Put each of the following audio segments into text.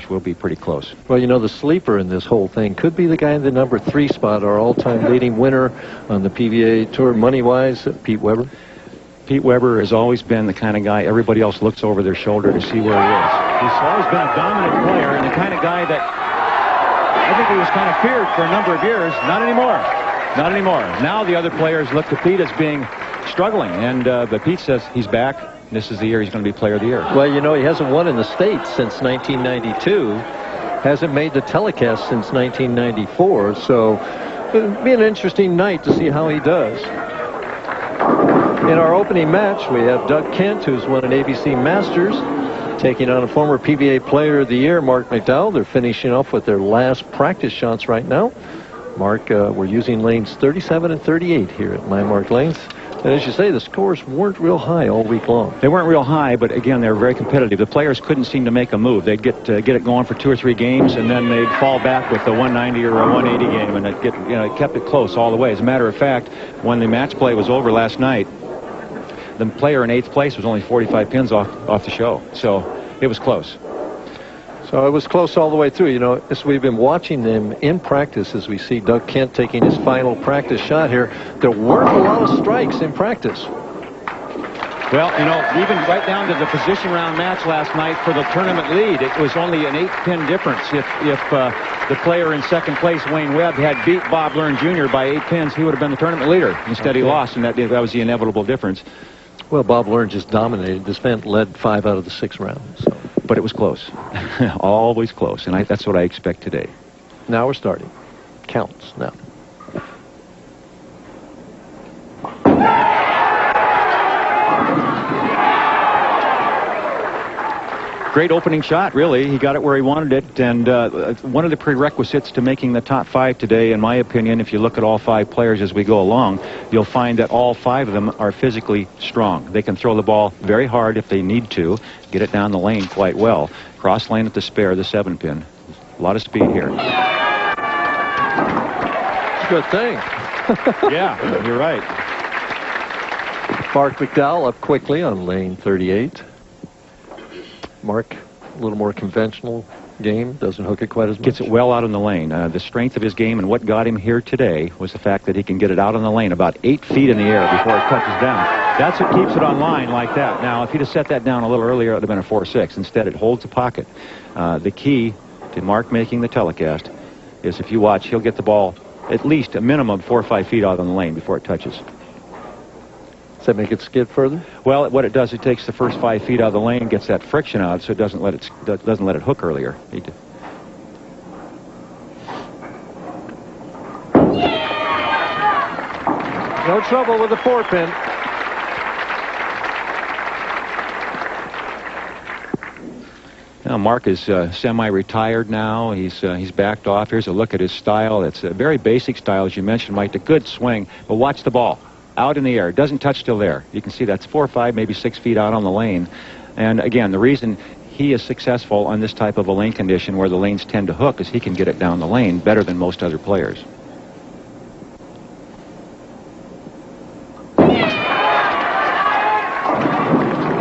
will be pretty close. Well, you know, the sleeper in this whole thing could be the guy in the number 3 spot, our all-time leading winner on the PVA Tour, money-wise, Pete Weber. Pete Weber has always been the kind of guy everybody else looks over their shoulder to see where he is. He's always been a dominant player and the kind of guy that I think he was kind of feared for a number of years. Not anymore. Not anymore. Now the other players look to Pete as being struggling, and but Pete says he's back. This is the year he's going to be Player of the Year. Well, you know, he hasn't won in the States since 1992. Hasn't made the telecast since 1994. So it'll be an interesting night to see how he does. In our opening match, we have Doug Kent, who's won an ABC Masters, taking on a former PVA Player of the Year, Marc McDowell. They're finishing off with their last practice shots right now. Marc, we're using lanes 37 and 38 here at Landmark Lanes. And as you say, the scores weren't real high all week long. They weren't real high, but again, they were very competitive. The players couldn't seem to make a move. They'd get it going for 2 or 3 games, and then they'd fall back with a 190 or a 180 game, and it kept it close all the way. As a matter of fact, when the match play was over last night, the player in 8th place was only 45 pins off the show. So it was close. So it was close all the way through. You know, as we've been watching them in practice, as we see Doug Kent taking his final practice shot here, there weren't a lot of strikes in practice. Well, you know, even right down to the position round match last night for the tournament lead, it was only an 8-pin difference. If the player in 2nd place, Wayne Webb, had beat Bob Learn Jr. by 8 pins, he would have been the tournament leader. Instead, he lost, and that was the inevitable difference. Well, Bob Learn just dominated. This event led 5 out of the 6 rounds. So. But it was close. Always close, and that's what I expect today. Now we're starting. Counts now. Great opening shot, really. He got it where he wanted it, and one of the prerequisites to making the top 5 today, in my opinion, if you look at all 5 players as we go along, you'll find that all 5 of them are physically strong. They can throw the ball very hard if they need to, get it down the lane quite well. Cross lane at the spare, the 7-pin. A lot of speed here. Good thing. Yeah, you're right. Marc McDowell up quickly on lane 38. Marc, a little more conventional game, doesn't hook it quite as much. Gets it well out in the lane. The strength of his game and what got him here today was the fact that he can get it out on the lane about 8 feet in the air before it touches down. That's what keeps it on line like that. Now, if he'd have set that down a little earlier, it would have been a 4-6. Instead, it holds the pocket. The key to Marc making the telecast is if you watch, he'll get the ball at least a minimum 4 or 5 feet out on the lane before it touches. Does that make it skid further? Well, what it does, it takes the first 5 feet out of the lane, gets that friction out, so it doesn't let it hook earlier. No trouble with the 4-pin. Now, Marc is semi-retired now. He's backed off. Here's a look at his style. It's a very basic style, as you mentioned, Mike. A good swing, but watch the ball. Out in the air. It doesn't touch till there. You can see that's 4 or 5, maybe 6 feet out on the lane. And again, the reason he is successful on this type of a lane condition where the lanes tend to hook is he can get it down the lane better than most other players.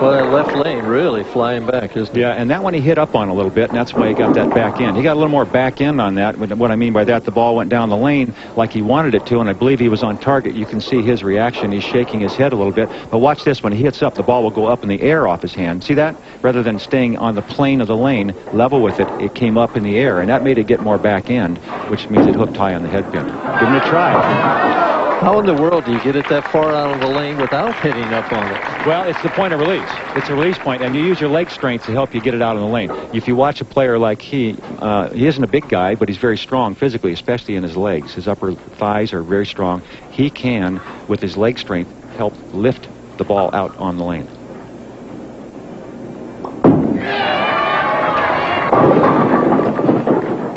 Well, that left lane really flying back, isn't it? Yeah, and that one he hit up on a little bit, and that's why he got that back end. He got a little more back end on that. What I mean by that, the ball went down the lane like he wanted it to, and I believe he was on target. You can see his reaction. He's shaking his head a little bit. But watch this. When he hits up, the ball will go up in the air off his hand. See that? Rather than staying on the plane of the lane, level with it, it came up in the air, and that made it get more back end, which means it hooked high on the head pin. Give him a try. How in the world do you get it that far out of the lane without hitting up on it? Well, it's the point of release. It's a release point, and you use your leg strength to help you get it out of the lane. If you watch a player like he isn't a big guy, but he's very strong physically, especially in his legs. His upper thighs are very strong. He can, with his leg strength, help lift the ball out on the lane.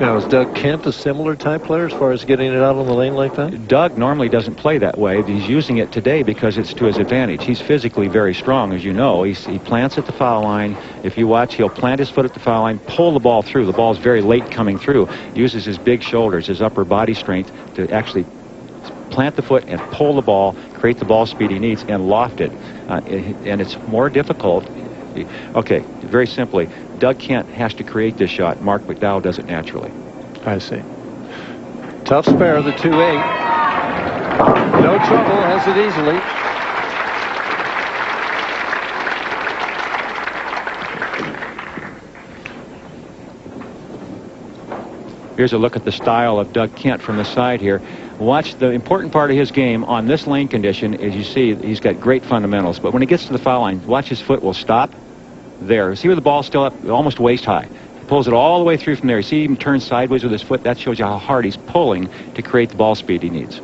Now, is Doug Kent a similar type player as far as getting it out on the lane like that? Doug normally doesn't play that way. He's using it today because it's to his advantage. He's physically very strong, as you know. He plants at the foul line. If you watch, he'll plant his foot at the foul line, pull the ball through. The ball's very late coming through. Uses his big shoulders, his upper body strength to actually plant the foot and pull the ball, create the ball speed he needs, and loft it. And it's more difficult. Okay, very simply, Doug Kent has to create this shot. Marc McDowell does it naturally. I see. Tough spare, the 2-8. No trouble, has it easily. Here's a look at the style of Doug Kent from the side here. Watch, the important part of his game on this lane condition is, you see, he's got great fundamentals. But when he gets to the foul line, watch his foot will stop there. See where the ball's still up, almost waist high. He pulls it all the way through from there. You see him turn sideways with his foot. That shows you how hard he's pulling to create the ball speed he needs.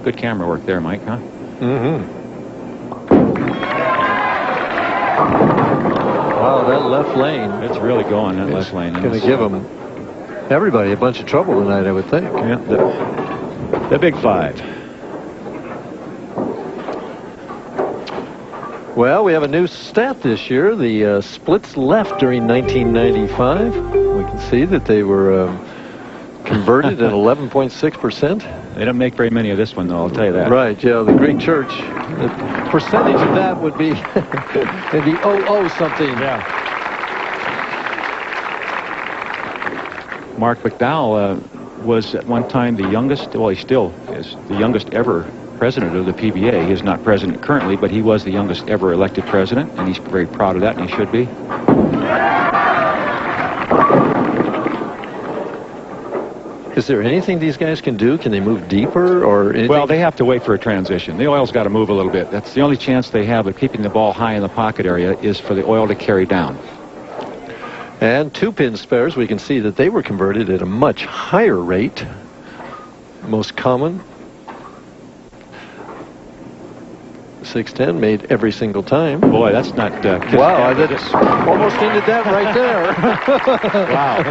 Good camera work there, Mike, huh? Mm-hmm. Wow, that left lane. It's really going, that left lane. It's going to give him, everybody, a bunch of trouble tonight, I would think. Yeah, the big 5. Well, we have a new stat this year. The splits left during 1995. We can see that they were converted at 11.6%. They don't make very many of this one, though, I'll tell you that. Right, yeah, the Greek church. The percentage of that would be maybe 00 something. Yeah. Marc McDowell was at one time the youngest, well, he still is the youngest ever president of the PBA. He is not president currently, but he was the youngest ever elected president, and he's very proud of that, and he should be. Is there anything these guys can do? Can they move deeper or anything? Well, they have to wait for a transition. The oil's got to move a little bit. That's the only chance they have of keeping the ball high in the pocket area, is for the oil to carry down. And 2-pin spares, we can see that they were converted at a much higher rate. Most common. 610 made every single time. Boy, that's not... wow, I just almost ended that right there. Wow.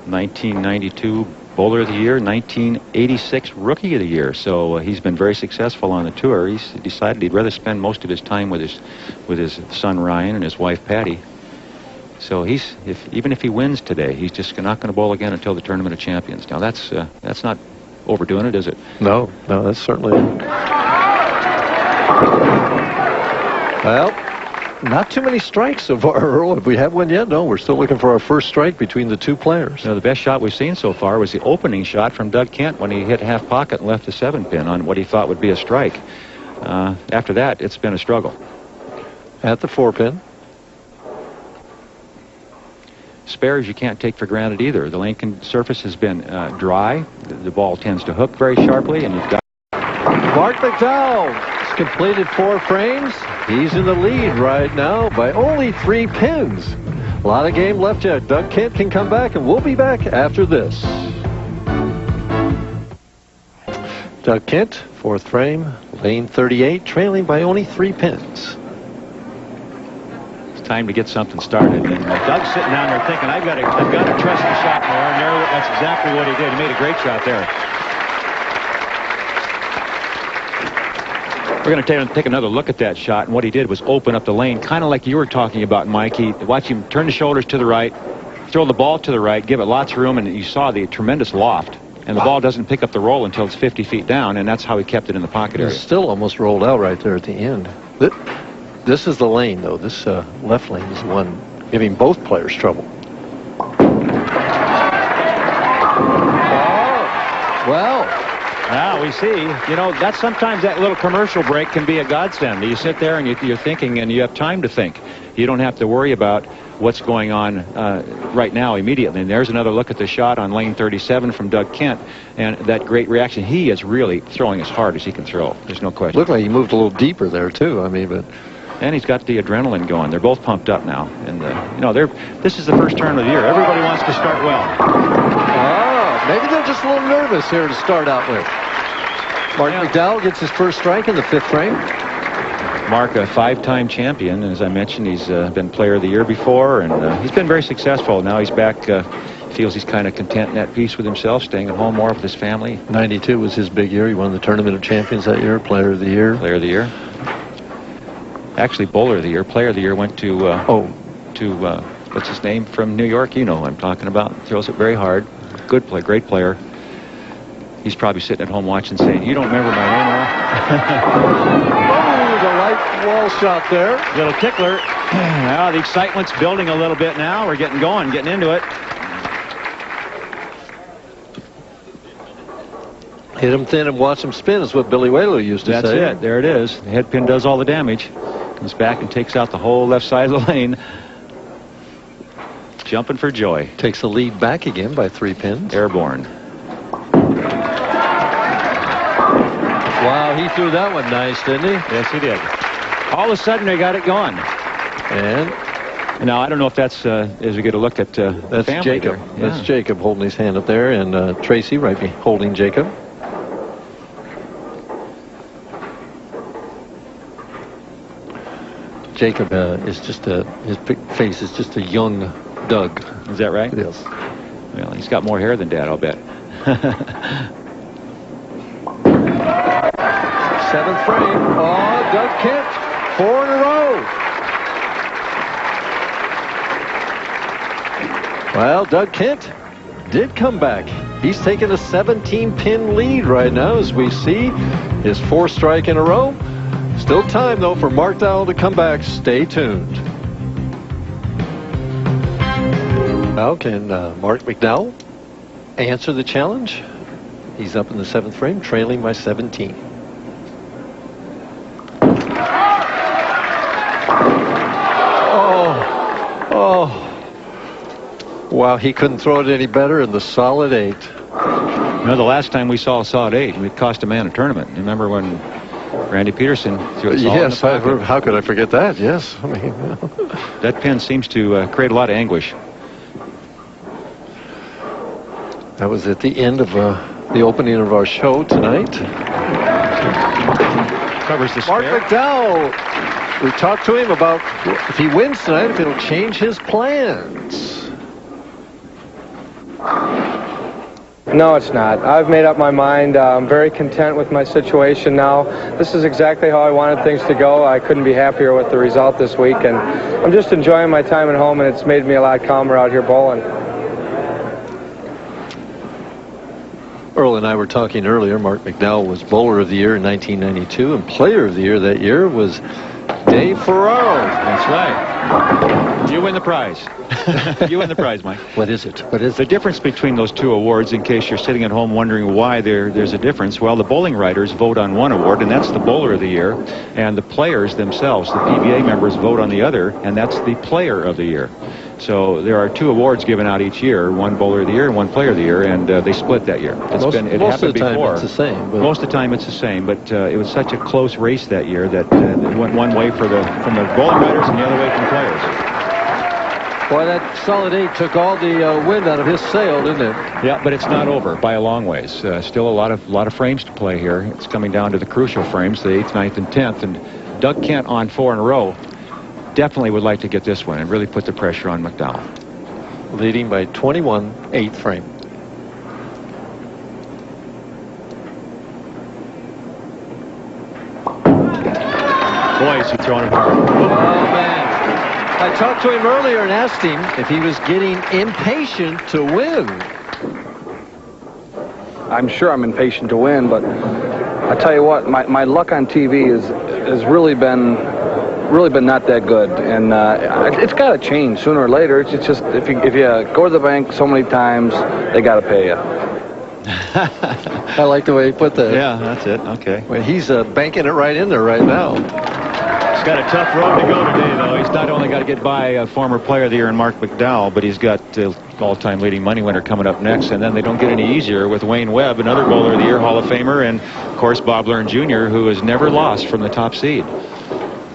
1992 Bowler of the Year, 1986 Rookie of the Year. So he's been very successful on the tour. He's decided he'd rather spend most of his time with his son Ryan and his wife Patty. So even if he wins today, he's just not going to bowl again until the Tournament of Champions. Now that's not overdoing it, is it? No, that's certainly. Well, not too many strikes so far, Earl. Have we had one yet? No, we're still looking for our first strike between the two players. The best shot we've seen so far was the opening shot from Doug Kent when he hit half pocket and left the 7-pin on what he thought would be a strike. After that, it's been a struggle. At the 4-pin. Spares you can't take for granted either. The lane surface has been dry. The ball tends to hook very sharply, and you've got... Marc McDowell has completed 4 frames. He's in the lead right now by only 3 pins. A lot of game left yet. Doug Kent can come back, and we'll be back after this. Doug Kent, 4th frame, lane 38, trailing by only 3 pins. It's time to get something started. And Doug's sitting down there thinking, I've got to trust the shot more. And there, that's exactly what he did. He made a great shot there. We're going to take another look at that shot, and what he did was open up the lane, kind of like you were talking about, Mike. Watch him turn the shoulders to the right, throw the ball to the right, give it lots of room, and you saw the tremendous loft. And the ball doesn't pick up the roll until it's 50 feet down, and that's how he kept it in the pocket area. It's still almost rolled out right there at the end. This is the lane, though. This left lane is the one giving both players trouble. Oh, well. Now we see, that's sometimes that little commercial break can be a godsend. You sit there and you're thinking, and you have time to think. You don't have to worry about what's going on right now immediately. And there's another look at the shot on lane 37 from Doug Kent, and that great reaction. He is really throwing as hard as he can throw. There's no question. Looked like he moved a little deeper there too. I mean, but. And he's got the adrenaline going. They're both pumped up now, and this is the first turn of the year. Everybody wants to start well. Oh, maybe they're just a little nervous here to start out with. Marc McDowell gets his first strike in the 5th frame. Marc, a 5-time champion, and as I mentioned, he's been Player of the Year before, and he's been very successful. Now he's back, feels he's kind of content and at peace with himself, staying at home more with his family. 92 was his big year. He won the Tournament of Champions that year, Player of the Year. Player of the Year. Actually, Bowler of the Year. Player of the Year went to what's his name from New York? You know who I'm talking about. Throws it very hard. Good play, great player. He's probably sitting at home watching, saying, "You don't remember my name, Oh, the light wall shot there. Little tickler." Now the excitement's building a little bit now. We're getting going, getting into it. Hit him thin and watch him spin is what Billy Whalen used to say. That's it. There it is. The head pin does all the damage. Comes back and takes out the whole left side of the lane. Jumping for joy. Takes the lead back again by 3 pins. Airborne. Wow, he threw that one nice, didn't he? Yes, he did. All of a sudden, they got it going. And now, I don't know if that's, as we get a look at that's Jacob. Yeah. That's Jacob holding his hand up there, and Tracy right behind holding Jacob. Jacob is just his face is just a young Doug. Is that right? Yes. Well, he's got more hair than Dad, I'll bet. 7th frame. Oh, Doug Kent. 4 in a row. Well, Doug Kent did come back. He's taking a 17-pin lead right now as we see his 4th strike in a row. Still time, though, for Marc McDowell to come back. Stay tuned. Now, can Marc McDowell answer the challenge? He's up in the 7th frame, trailing by 17. Oh. Wow, he couldn't throw it any better in the solid 8. You know, the last time we saw a solid 8, it cost a man a tournament. Remember when Randy Peterson threw it solid? Yes, how could I forget that? Yes. I mean, that pin seems to create a lot of anguish. That was at the end of the opening of our show tonight. Covers the Marc spare. McDowell. We talked to him about if he wins tonight, if it'll change his plans. No, it's not. I've made up my mind. I'm very content with my situation now. This is exactly how I wanted things to go. I couldn't be happier with the result this week, and I'm just enjoying my time at home, and it's made me a lot calmer out here bowling. Earl and I were talking earlier. Marc McDowell was Bowler of the Year in 1992, and Player of the Year that year was Dave Ferraro. That's right. You win the prize. You win the prize, Mike. What is it? What is the difference between those two awards, in case you're sitting at home wondering why there's a difference? Well, the bowling writers vote on one award, and that's the Bowler of the Year. And the players themselves, the PBA members, vote on the other, and that's the Player of the Year. So there are 2 awards given out each year, one Bowler of the Year and one Player of the Year, and they split that year. Most of the time before. it's the same. But most of the time it's the same, but it was such a close race that year that it went one way from the bowling writers and the other way from the players. Boy, that solid 8 took all the wind out of his sail, didn't it? Yeah, but it's not over by a long ways. Still a lot of frames to play here. It's coming down to the crucial frames, the 8th, 9th, and 10th, and Doug Kent on 4 in a row definitely would like to get this one and really put the pressure on McDowell. Leading by 21, 8th frame. Boy, is he throwing it hard. Oh, man. I talked to him earlier and asked him if he was getting impatient to win. I'm sure I'm impatient to win, but I tell you what, my luck on TV has really been not that good, and it's got to change sooner or later. It's just if you go to the bank so many times, they got to pay you. I like the way he put that. Yeah, that's it. Okay. Well, he's banking it right in there right now. He's got a tough road to go today, though. He's not only got to get by a former Player of the Year in Marc McDowell, but he's got all-time leading money winner coming up next, and then they don't get any easier with Wayne Webb, another Bowler of the Year Hall of Famer, and of course Bob Learn Jr., who has never lost from the top seed.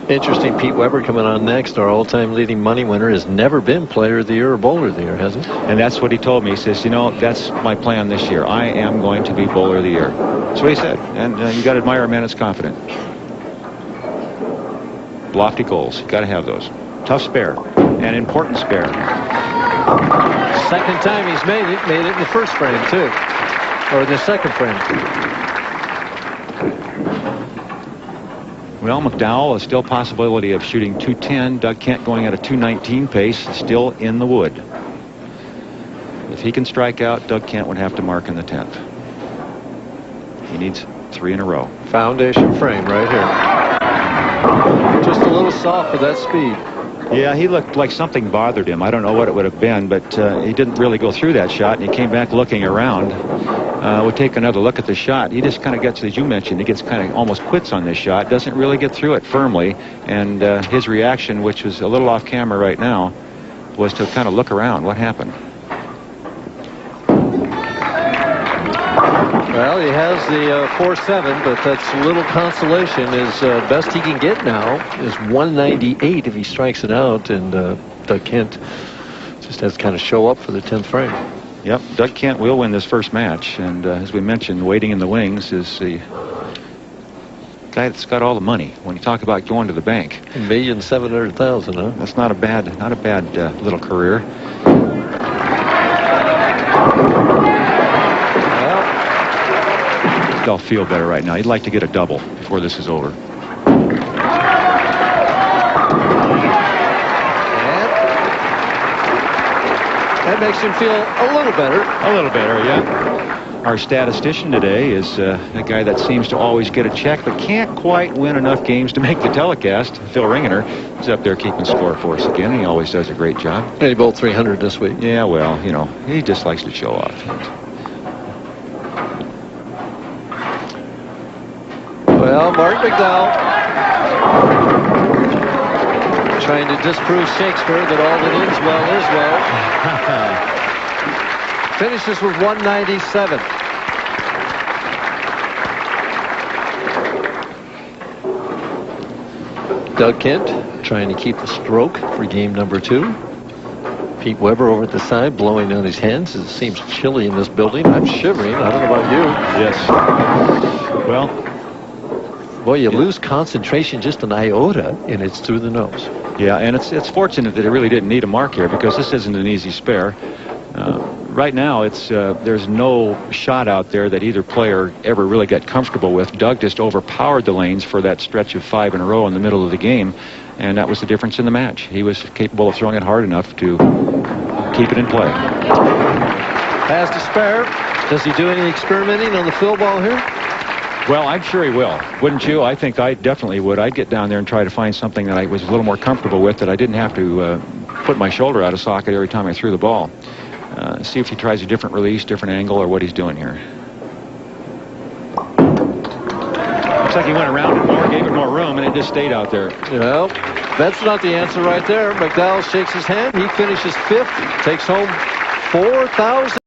Interesting, Pete Weber coming on next. Our all-time leading money winner has never been Player of the Year or Bowler of the Year, has he? And that's what he told me. He says, you know, that's my plan this year. I am going to be Bowler of the Year. That's what he said. And you got to admire a man that's confident. Lofty goals. Got to have those. Tough spare. An important spare. Second time he's made it in the first frame, too. Or the second frame. Well, McDowell, a still possibility of shooting 210. Doug Kent going at a 219 pace, still in the wood. If he can strike out, Doug Kent would have to mark in the 10th. He needs 3 in a row. Foundation frame right here. Just a little soft for that speed. Yeah, he looked like something bothered him. I don't know what it would have been, but he didn't really go through that shot, and he came back looking around. We'll take another look at the shot. He just kind of gets, as you mentioned, he gets kind of almost quits on this shot, doesn't really get through it firmly, and his reaction, which was a little off camera right now, was to kind of look around. What happened? Well, he has the 4-7, but that's little consolation. His best he can get now is 198 if he strikes it out, and Doug Kent just has to kind of show up for the 10th frame. Yep, Doug Kent will win this first match, and as we mentioned, waiting in the wings is the guy that's got all the money. When you talk about going to the bank, $1,700,000, huh? That's not a bad little career. I'll feel better right now. He'd like to get a double before this is over. That makes him feel a little better. A little better, yeah. Our statistician today is a guy that seems to always get a check but can't quite win enough games to make the telecast. Phil Ringener is up there keeping score for us again. He always does a great job. And he bowled 300 this week. Yeah, well, you know, he just likes to show off. Well, Marc McDowell trying to disprove Shakespeare that all that ends well is well. Finishes with 197. Doug Kent trying to keep the stroke for game number 2. Pete Weber over at the side blowing on his hands. It seems chilly in this building. I'm shivering. I don't know about you. Yes. Well, boy, you lose concentration just an iota, and it's through the nose. Yeah, and it's fortunate that it really didn't need a mark here, because this isn't an easy spare. Right now, there's no shot out there that either player ever really got comfortable with. Doug just overpowered the lanes for that stretch of 5 in a row in the middle of the game, and that was the difference in the match. He was capable of throwing it hard enough to keep it in play. Pass to spare. Does he do any experimenting on the fill ball here? Well, I'm sure he will. Wouldn't you? I think I definitely would. I'd get down there and try to find something that I was a little more comfortable with, that I didn't have to put my shoulder out of socket every time I threw the ball. See if he tries a different release, different angle, or what he's doing here. Looks like he went around it more, gave it more room, and it just stayed out there. Well, that's not the answer right there. McDowell shakes his hand. He finishes 5th, takes home $4,000.